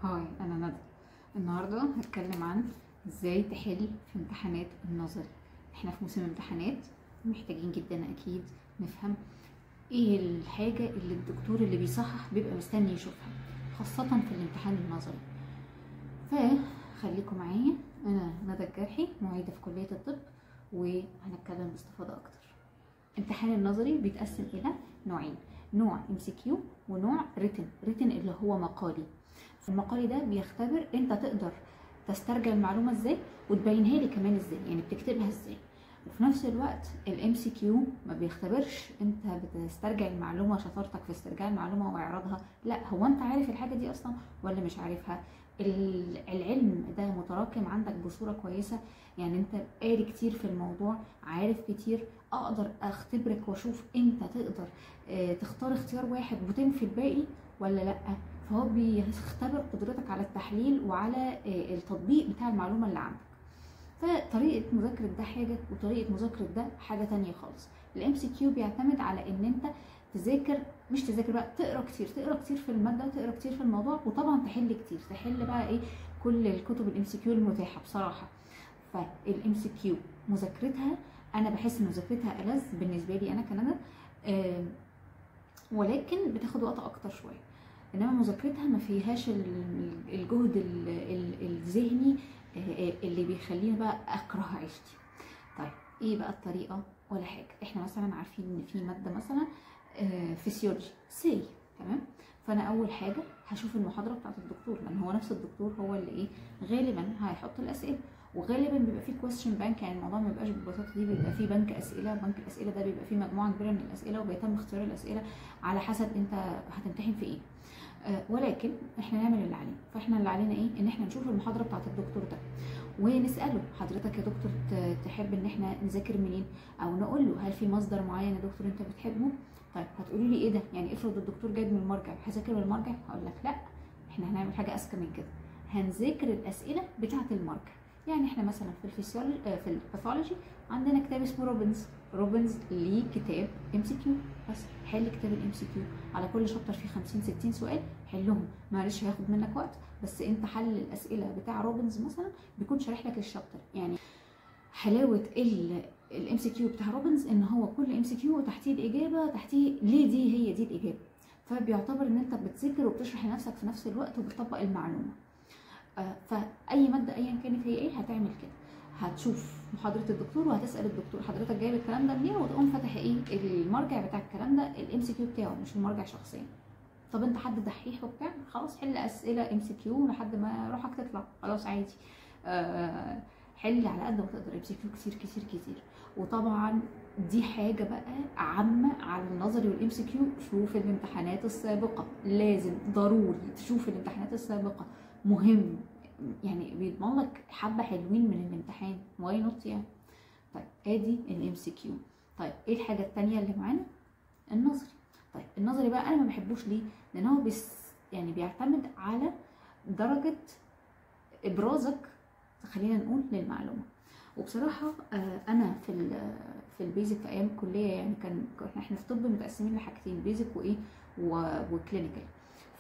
هاي، انا ندى. النهارده هتكلم عن ازاي تحل في امتحانات النظري. احنا في موسم امتحانات، محتاجين جدا اكيد نفهم ايه الحاجه اللي الدكتور اللي بيصحح بيبقى مستني يشوفها، خاصه في الامتحان النظري. فخليكم معايا، انا ندى الجرحي، معيده في كليه الطب، وهنتكلم باستفاضه اكتر. امتحان النظري بيتقسم الى نوعين: نوع MCQ ونوع ريتن اللي هو مقالي. المقالي ده بيختبر انت تقدر تسترجع المعلومه ازاي وتبينها لي كمان ازاي، يعني بتكتبها ازاي. وفي نفس الوقت MCQ ما بيختبرش انت بتسترجع المعلومه، شطارتك في استرجاع المعلومه واعراضها، لا، هو انت عارف الحاجه دي اصلا ولا مش عارفها. العلم ده متراكم عندك بصوره كويسه، يعني انت قاري كتير في الموضوع، عارف كتير، اقدر اختبرك واشوف انت تقدر تختار اختيار واحد وتنفي الباقي ولا لا. فهو بيختبر قدرتك على التحليل وعلى التطبيق بتاع المعلومه اللي عندك. فطريقه مذاكره ده حاجه، وطريقه مذاكره ده حاجه تانية خالص. MCQ بيعتمد على ان انت تذاكر، مش تذاكر بقى، تقرا كتير، تقرا كتير في الماده، تقرا كتير في الموضوع، وطبعا تحل كتير، تحل بقى ايه كل الكتب MCQ المتاحه بصراحه. فالMCQ مذاكرتها، انا بحس ان مذاكرتها ألذ بالنسبه لي انا كندى، ولكن بتاخد وقت اكتر شويه. انما مذاكرتها ما فيهاش الجهد الذهني اللي بيخليني بقى اكره عيشتي. طيب ايه بقى الطريقه؟ ولا حاجه، احنا مثلا عارفين ان في ماده مثلا فيسيولوجي تمام. فانا اول حاجه هشوف المحاضره بتاعت الدكتور، لان هو نفس الدكتور هو اللي ايه غالبا هيحط الاسئله، وغالبا بيبقى فيه كويستشن بانك، يعني الموضوع ما بيبقاش بالبساطه دي، بيبقى فيه بنك اسئله. بنك الاسئله ده بيبقى فيه مجموعه كبيره من الاسئله، وبيتم اختيار الاسئله على حسب انت هتمتحن في ايه. ولكن احنا نعمل اللي علينا. فاحنا اللي علينا ايه؟ ان احنا نشوف المحاضره بتاعت الدكتور ده ونساله: حضرتك يا دكتور تحب ان احنا نذاكر منين؟ او نقول له: هل في مصدر معين يا دكتور انت بتحبه؟ طيب هتقولي لي ايه ده؟ يعني افرض الدكتور جايب من المرجع، هذاكر من المرجع؟ هقول لك لا، احنا هنعمل حاجه اذكى من كده، هنذاكر الاسئله بتاعه المرجع. يعني احنا مثلا في الفسيولوجي، في الباثولوجي، عندنا كتاب اسمه روبنز ليه كتاب MCQ، بس حل كتاب الMCQ على كل شابتر فيه 50-60 سؤال، حلهم. معلش هياخد منك وقت، بس انت حل الاسئله بتاع روبنز مثلا بيكون شارح لك الشابتر. يعني حلاوه الMCQ بتاع روبنز ان هو كل MCQ تحتيه الاجابه، تحتيه ليه دي هي دي الاجابه، فبيعتبر ان انت بتذاكر وبتشرح لنفسك في نفس الوقت وبتطبق المعلومه. فاي ماده ايا كانت هي ايه هتعمل كده، هتشوف محاضره الدكتور وهتسال الدكتور: حضرتك جايب الكلام ده منين؟ وتقوم فاتح ايه المرجع بتاع الكلام ده، الMCQ بتاعه مش المرجع شخصيا. طب انت حد دحيح وبتاع، خلاص حل اسئله MCQ لحد ما روحك تطلع، خلاص عادي. حل على قد ما تقدر MCQ كتير كتير كتير. وطبعا دي حاجه بقى عامه على النظري والMCQ. شوف الامتحانات السابقه، لازم ضروري تشوف الامتحانات السابقه، مهم، يعني بيضمن لك حبه حلوين من الامتحان، واي نوت يعني. طيب ادي الMCQ. طيب ايه الحاجه الثانيه اللي معانا؟ النظري. طيب النظري بقى انا ما بحبوش ليه؟ لان هو يعني بيعتمد على درجه ابرازك، خلينا نقول، للمعلومه. وبصراحه انا في البيزك في ايام الكليه، يعني احنا في طب متقسمين لحاجتين: بيزك وايه وكلينيكال.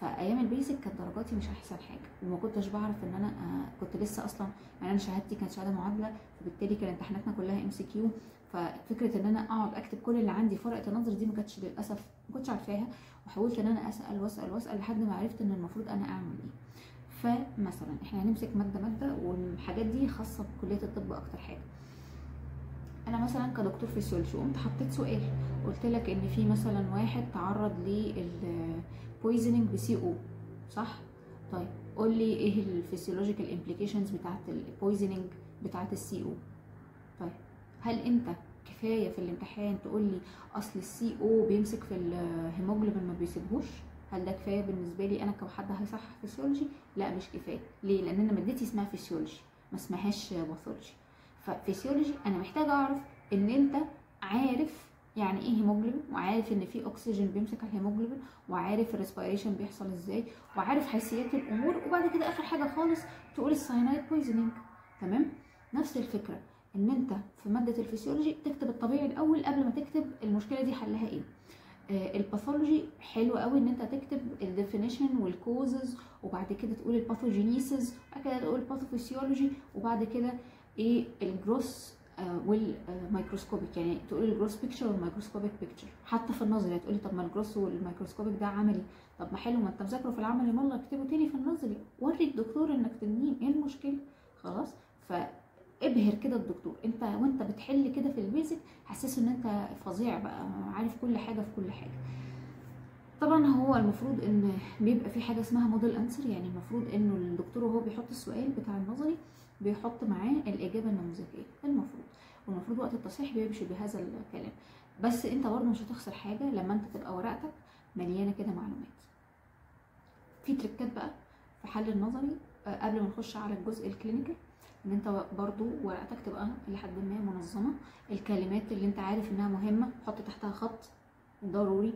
فايام البيزك كانت درجاتي مش احسن حاجه، وما كنتش بعرف ان انا كنت لسه اصلا، يعني انا شهادتي كانت شهاده معادله، فبالتالي كان امتحاناتنا كلها MCQ. ففكره ان انا اقعد اكتب كل اللي عندي في ورقه النظر دي ما كانتش، للاسف ما كنتش عارفاها. وحاولت ان انا اسال واسال لحد ما عرفت ان المفروض انا اعمل ايه. فمثلا احنا هنمسك ماده، والحاجات دي خاصه بكليه الطب اكتر حاجه. انا مثلا كدكتور فيسيولوجي قمت حطيت سؤال، قلت لك ان في مثلا واحد تعرض للبويزنينج بCO، صح؟ طيب قول لي ايه الفسيولوجيكال امبليكيشنز بتاعت البويزنينج بتاعت الCO. طيب هل انت كفايه في الامتحان تقول لي اصل الCO بيمسك في الهيموجلوبين ما بيسيبهوش؟ هل ده كفايه بالنسبه لي انا كحد هيصحح فسيولوجي؟ لا، مش كفايه. ليه؟ لان انا مادتي اسمها فسيولوجي، ما اسمهاش باثولوجي. ففسيولوجي انا محتاجه اعرف ان انت عارف يعني ايه هيموجلوبين، وعارف ان في اكسجين بيمسك على الهيموجلوبين، وعارف الريسبيريشن بيحصل ازاي، وعارف حيثيات الامور، وبعد كده اخر حاجه خالص تقول الساينايد بويزنينج. تمام؟ نفس الفكره ان انت في ماده الفسيولوجي تكتب الطبيعي الاول قبل ما تكتب المشكله دي حلها ايه. الباثولوجي حلو قوي ان انت تكتب الديفينيشن والكوزز، وبعد كده تقول الباثوجينيسيس، وبعد كده تقول الباثوفيسيولوجي، وبعد كده ايه الجروس والميكروسكوبيك، يعني تقول الجروس بيكتشر والميكروسكوبيك بيكتشر. حتى في النظري هتقولي طب ما الجروس والميكروسكوبيك ده عملي، طب ما حلو، ما انت مذاكره في العملي، والله اكتبه تاني في النظري، وري الدكتور انك تنين، ايه المشكله؟ خلاص. فابهر كده الدكتور انت وانت بتحل كده في البيزك، حسسه ان انت فظيع بقى، عارف كل حاجه في كل حاجه. طبعا هو المفروض ان بيبقى في حاجه اسمها موديل انسر، يعني المفروض انه الدكتور وهو بيحط السؤال بتاع النظري بيحط معاه الاجابه النموذجيه المفروض، والمفروض وقت التصحيح بيمشي بهذا الكلام. بس انت برضه مش هتخسر حاجه لما انت تبقى ورقتك مليانه كده معلومات. في تريكات بقى في حل النظري قبل ما نخش على الجزء الكلينيكال، ان انت برضو ورقتك تبقى لحد ما منظمه، الكلمات اللي انت عارف انها مهمه حط تحتها خط ضروري.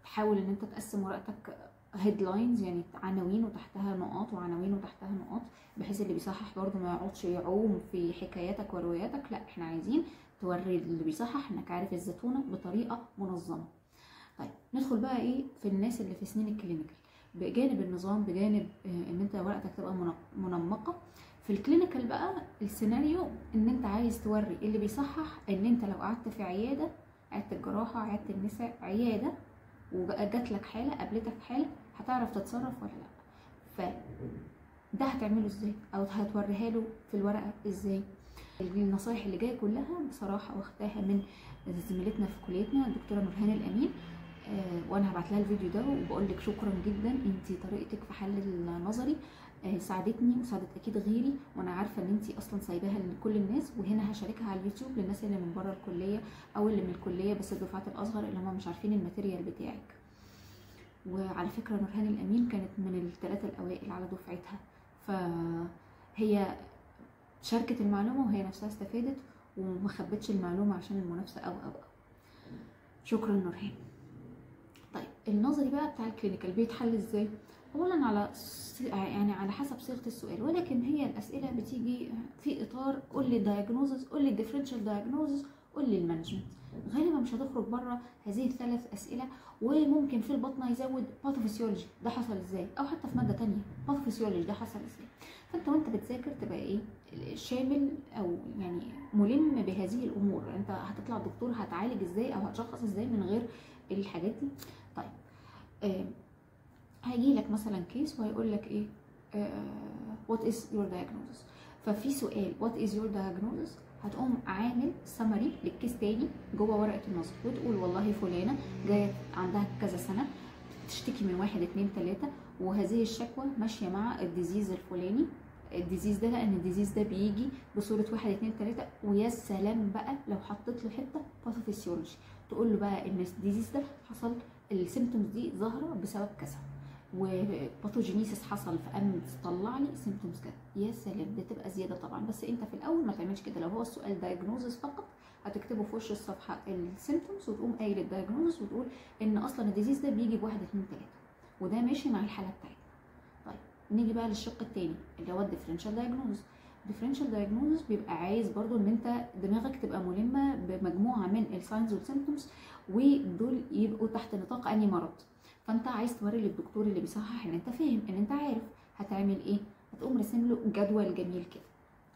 حاول ان انت تقسم ورقتك هيدلاينز، يعني عناوين وتحتها نقاط وعناوين وتحتها نقاط، بحيث اللي بيصحح برضو ما يقعدش يعوم في حكاياتك ورواياتك، لا احنا عايزين توري اللي بيصحح انك عارف الزتونه بطريقه منظمه. طيب ندخل بقى ايه في الناس اللي في سنين الكلينيكال، بجانب النظام، بجانب ان انت ورقتك تبقى منمقه. في الكلينيكال بقى السيناريو ان انت عايز توري اللي بيصحح ان انت لو قعدت في عياده الجراحه، عياده النساء، عياده وجات لك حاله، قابلتك حاله، هتعرف تتصرف ولا لا؟ فده هتعمله ازاي او هتوريها له في الورقه ازاي؟ النصايح اللي جايه كلها بصراحه واخداها من زميلتنا في كليتنا الدكتوره نورهان الامين، وانا هبعت لها الفيديو ده وبقول لك شكرا جدا، انت طريقتك في حل النظري ساعدتني وساعدت اكيد غيري، وانا عارفه ان انت اصلا سايباها لكل الناس، وهنا هشاركها على اليوتيوب للناس اللي من بره الكليه او اللي من الكليه بس الدفعات الاصغر اللي هم مش عارفين الماتيريال بتاعك. وعلى فكره نورهان الامين كانت من الثلاثه الاوائل على دفعتها، فهي شاركت المعلومه وهي نفسها استفادت وما خبتش المعلومه عشان المنافسه او. شكرا نورهان. طيب النظري بقى بتاع الكلينيكال بيتحل ازاي؟ اولا على حسب صيغه السؤال، ولكن هي الاسئله بتيجي في اطار قول لي الدايجنوزز، قول لي الديفرنشال دايجنوزز، قول لي المانجمنت. غالبا مش هتخرج بره هذه الثلاث اسئله، وممكن في البطنه يزود باثوفيسيولوجي ده حصل ازاي، او حتى في ماده ثانيه باثوفيسيولوجي ده حصل ازاي. فانت وانت بتذاكر تبقى ايه شامل او يعني ملم بهذه الامور، انت هتطلع دكتور هتعالج ازاي او هتشخص ازاي من غير الحاجات دي. طيب هيجي لك مثلا كيس وهيقول لك ايه what is your diagnosis، ففي سؤال what is your diagnosis هتقوم عامل سمري للكيس تاني جوه ورقه النظر، وتقول والله فلانه جايه عندها كذا سنه تشتكي من 1 2 3 وهذه الشكوى ماشيه مع الديزيز الفلاني، الديزيز ده لان الديزيز ده بيجي بصوره 1 2 3. ويا سلام بقى لو حطيت له حته باثوفيسيولوجي، تقول له بقى ان الديزيز ده حصل، السيمتومز دي ظاهره بسبب كذا، وباثوجينيسيس حصل فقام تطلع لي سيمتومز كده. يا سلام، ده تبقى زياده طبعا، بس انت في الاول ما تعملش كده. لو هو السؤال دايجنوزس فقط هتكتبه في وش الصفحه السيمتومز، وتقوم قايل الدايجنوزس وتقول ان اصلا الديزيز ده بيجي ب1 2 3 وده ماشي مع الحاله بتاعتنا. طيب نيجي بقى للشق الثاني اللي هو الديفرنشال دايجنوزس. الديفرنشال دايجنوزس بيبقى عايز برضو ان انت دماغك تبقى ملمه بمجموعه من الساينز والسيمتومز، ودول يبقوا تحت نطاق انهي مرض. فانت عايز توري للدكتور اللي بيصحح ان انت فاهم، ان انت عارف هتعمل ايه. هتقوم راسم له جدول جميل كده.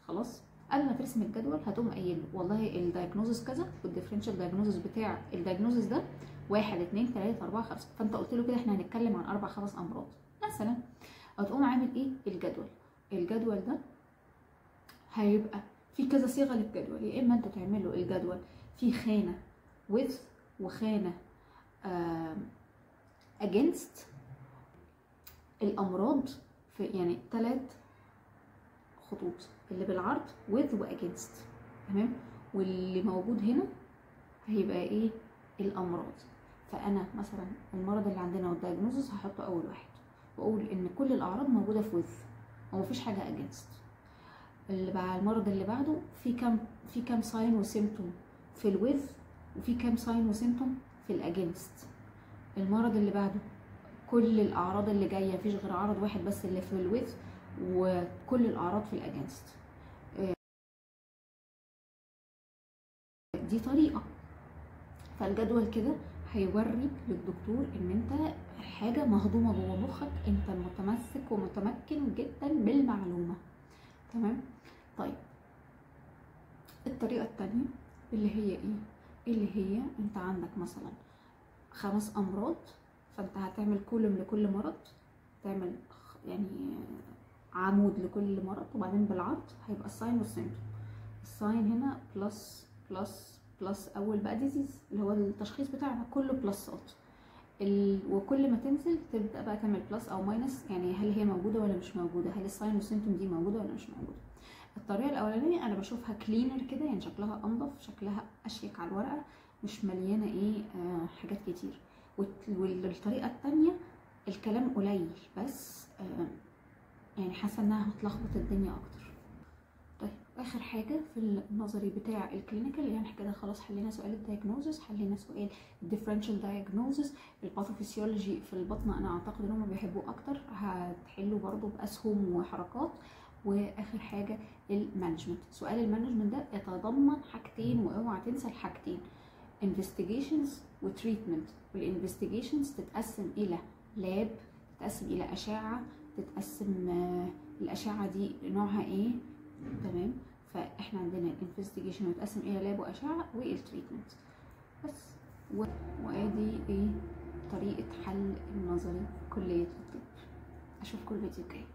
خلاص، قبل ما ترسم الجدول هتقوم قايل له والله الدايجنوزس كذا، والديفرنشال دايجنوزس بتاع الدايجنوزس ده 1 2 3 4 5. فانت قلت له كده احنا هنتكلم عن 4 5 امراض مثلا. هتقوم عامل ايه الجدول. الجدول ده هيبقى في كذا صيغه للجدول، يا اما انت تعمل له الجدول في خانه with وخانه against الامراض، في يعني 3 خطوط، اللي بالعرض with و against، تمام. واللي موجود هنا هيبقى ايه الامراض. فانا مثلا المرض اللي عندنا والدايجنوزس هحطه اول واحد، واقول ان كل الاعراض موجوده في with ومفيش حاجه against. اللي بقى المرض اللي بعده في كام ساين وسيمتوم في الويز، وفي كام ساين وسيمتوم في الاجينست. المرض اللي بعده كل الاعراض اللي جايه، مفيش غير عرض واحد بس اللي في الويز، وكل الاعراض في الاجينست. دي طريقه. فالجدول كده هيوري للدكتور ان انت حاجه مهضومه جوه مخك، انت متمسك ومتمكن جدا بالمعلومه. تمام. طيب الطريقه التانية اللي هي ايه؟ اللي هي انت عندك مثلا 5 امراض، فانت هتعمل كولوم لكل مرض، تعمل يعني عمود لكل مرض، وبعدين بالعرض هيبقى الساين والسيمتوم. الساين هنا بلس بلس بلس، اول بقى ديزيز اللي هو التشخيص بتاعنا كله بلسات، وكل ما تنزل تبدا بقى تعمل بلس او ماينس، يعني هل هي موجوده ولا مش موجوده، هل الساين والسيمتوم دي موجوده ولا مش موجوده. الطريقه الاولانيه انا بشوفها كلينر كده، يعني شكلها انضف، شكلها اشيك على الورقه، مش مليانه ايه حاجات كتير. والطريقه الثانيه الكلام قليل بس يعني حاسه انها هتلخبط الدنيا اكتر. طيب اخر حاجه في النظري بتاع الكلينيكال، يعني كده خلاص حلينا سؤال الدايجنوزس، حلينا سؤال الديفرنشال دايجنوزس. الباثوفيسيولوجي في البطنه انا اعتقد ان هم بيحبوه اكتر، هتحلوا برضو باسهم وحركات. واخر حاجه المانجمنت. سؤال المانجمنت ده يتضمن حاجتين، واوعى تنسى الحاجتين: investigations وتريتمنت. والانفستيجيشنز تتقسم الى لاب، تتقسم الى اشعه، تتقسم الاشعه دي نوعها ايه. تمام. فاحنا عندنا الانفستيجيشن متقسم الى لاب واشعه والتريتمنت بس. وادي ايه طريقه حل النظري في كليه الطب. اشوفكم الفيديو الجاي.